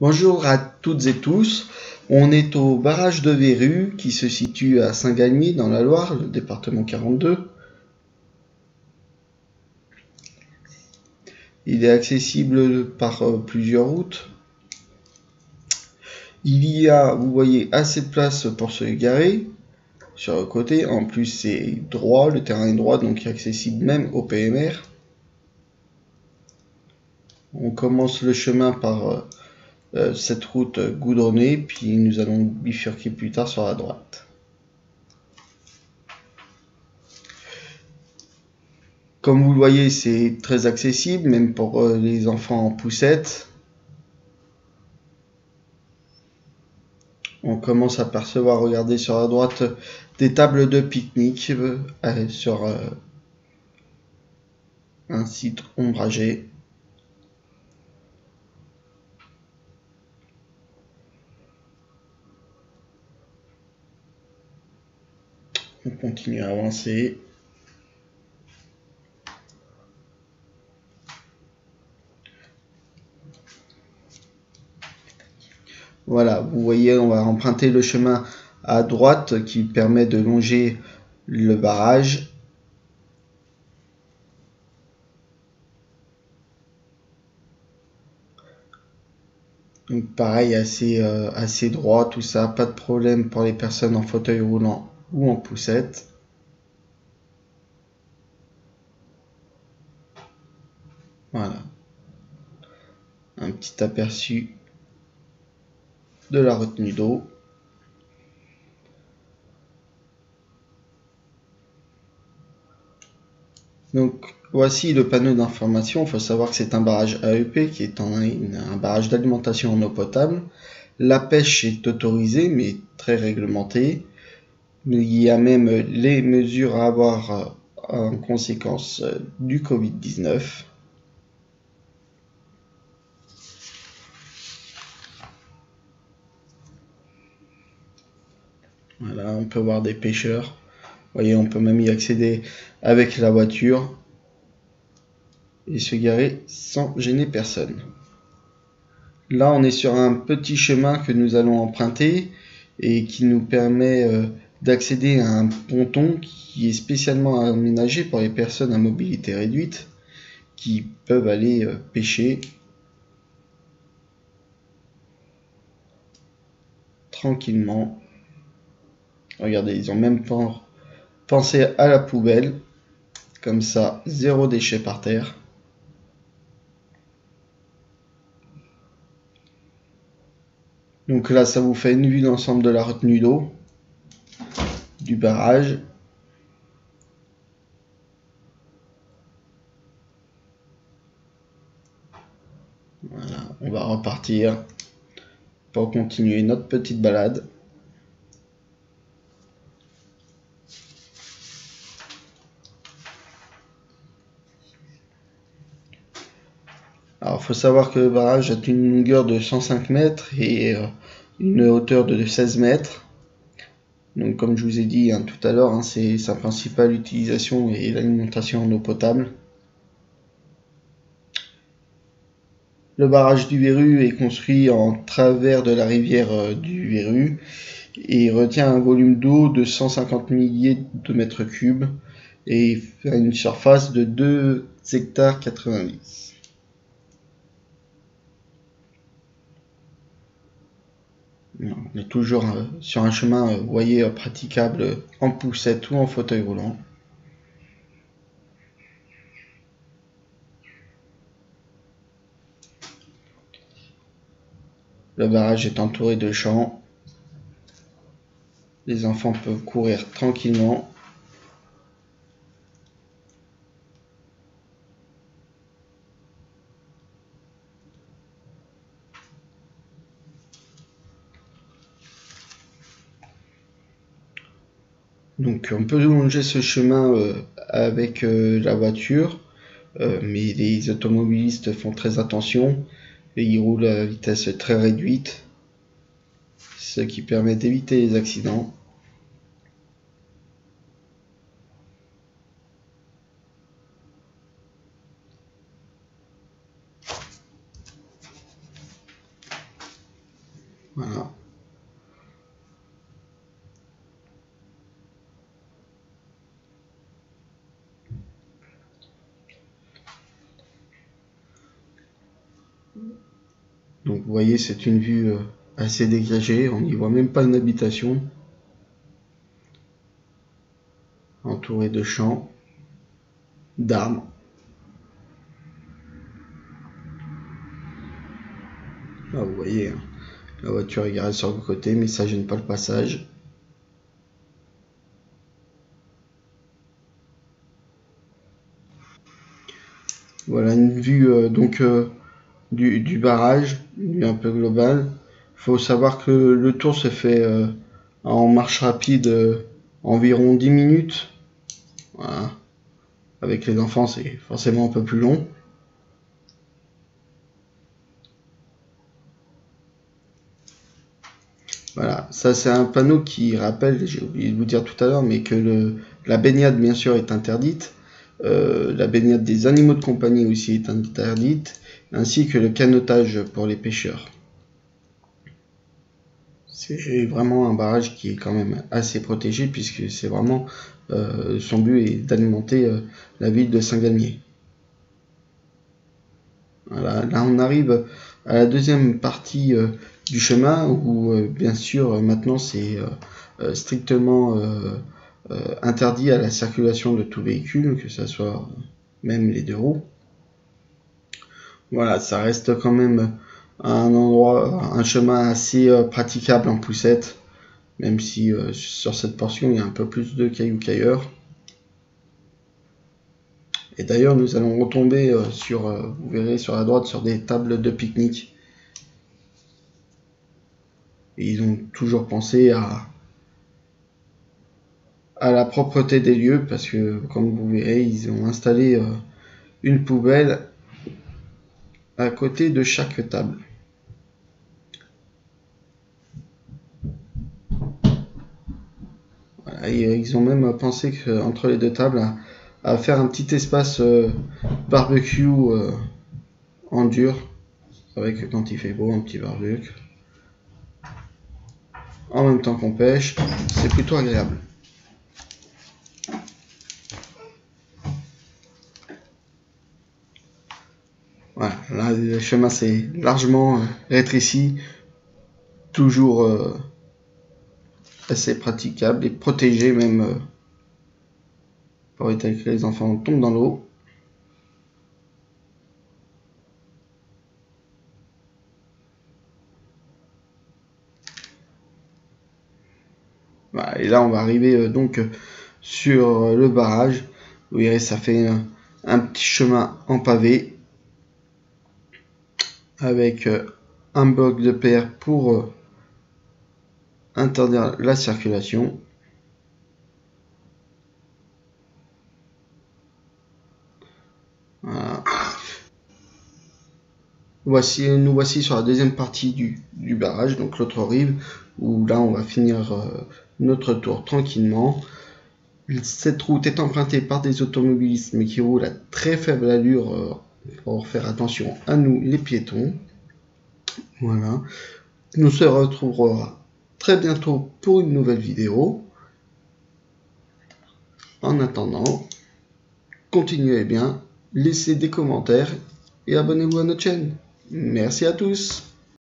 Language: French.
Bonjour à toutes et tous. On est au barrage de Verrue qui se situe à Saint-Galmier dans la Loire, le département 42. Il est accessible par plusieurs routes. Il y a, vous voyez, assez de place pour se garer sur le côté. En plus, c'est droit, le terrain est droit, donc il est accessible même au PMR. On commence le chemin par cette route goudronnée, puis nous allons bifurquer plus tard sur la droite. Comme vous le voyez, c'est très accessible, même pour les enfants en poussette. On commence à percevoir, regardez sur la droite, des tables de pique-nique sur un site ombragé. On continue à avancer. Voilà, vous voyez, on va emprunter le chemin à droite qui permet de longer le barrage. Donc pareil, assez droit, tout ça, pas de problème pour les personnes en fauteuil roulant ou en poussette. Voilà, un petit aperçu de la retenue d'eau. Donc voici le panneau d'information. Il faut savoir que c'est un barrage AEP qui est un barrage d'alimentation en eau potable. La pêche est autorisée mais très réglementée. Il y a même les mesures à avoir en conséquence du Covid-19. Voilà, on peut voir des pêcheurs. Vous voyez, on peut même y accéder avec la voiture et se garer sans gêner personne. Là, on est sur un petit chemin que nous allons emprunter et qui nous permet d'accéder à un ponton qui est spécialement aménagé pour les personnes à mobilité réduite qui peuvent aller pêcher tranquillement. Regardez, ils ont même pensé à la poubelle. Comme ça, zéro déchet par terre. Donc là, ça vous fait une vue d'ensemble de la retenue d'eau, du barrage. Voilà, on va repartir pour continuer notre petite balade. Alors, il faut savoir que le barrage a une longueur de 105 mètres et une hauteur de 16 mètres. Donc, comme je vous ai dit tout à l'heure, c'est sa principale utilisation et l'alimentation en eau potable. Le barrage du Verrue est construit en travers de la rivière du Verrue et retient un volume d'eau de 150 milliers de mètres cubes et fait une surface de 2 hectares 90. On est toujours sur un chemin, vous voyez, praticable en poussette ou en fauteuil roulant. Le barrage est entouré de champs. Les enfants peuvent courir tranquillement. Donc on peut longer ce chemin avec la voiture, mais les automobilistes font très attention et ils roulent à vitesse très réduite, ce qui permet d'éviter les accidents. Voilà. Donc vous voyez, c'est une vue assez dégagée, on n'y voit même pas une habitation. Entouré de champs, d'arbres. Là vous voyez, hein, la voiture est garée sur le côté, mais ça gêne pas le passage. Voilà une vue du barrage, une vue un peu globale. Il faut savoir que le tour se fait en marche rapide environ 10 minutes. Voilà. Avec les enfants, c'est forcément un peu plus long. Voilà, ça c'est un panneau qui rappelle, j'ai oublié de vous dire tout à l'heure, mais que la baignade bien sûr est interdite. La baignade des animaux de compagnie aussi est interdite, ainsi que le canotage pour les pêcheurs. C'est vraiment un barrage qui est quand même assez protégé, puisque c'est vraiment son but est d'alimenter la ville de Saint-Galmier. Voilà, là on arrive à la deuxième partie du chemin où bien sûr maintenant c'est strictement interdit à la circulation de tout véhicule, que ce soit même les deux roues. Voilà, ça reste quand même un chemin assez praticable en poussette, même si sur cette portion il y a un peu plus de cailloux qu'ailleurs. Et d'ailleurs nous allons retomber vous verrez sur la droite, sur des tables de pique-nique. Et ils ont toujours pensé à la propreté des lieux, parce que comme vous verrez, ils ont installé une poubelle à côté de chaque table. Voilà, et ils ont même pensé qu'entre les deux tables à faire un petit espace barbecue en dur, avec quand il fait beau un petit barbecue en même temps qu'on pêche, c'est plutôt agréable. Voilà, là le chemin s'est largement rétréci, toujours assez praticable et protégé même pour éviter que les enfants tombent dans l'eau. Voilà, et là on va arriver donc sur le barrage. Vous verrez, ça fait un petit chemin en pavé avec un bloc de pierre pour interdire la circulation. Voilà. Nous voici sur la deuxième partie du barrage, donc l'autre rive, où là on va finir notre tour tranquillement. Cette route est empruntée par des automobilistes mais qui roulent à très faible allure pour faire attention à nous les piétons. Voilà. Nous se retrouverons très bientôt pour une nouvelle vidéo. En attendant, continuez bien, laissez des commentaires et abonnez-vous à notre chaîne. Merci à tous.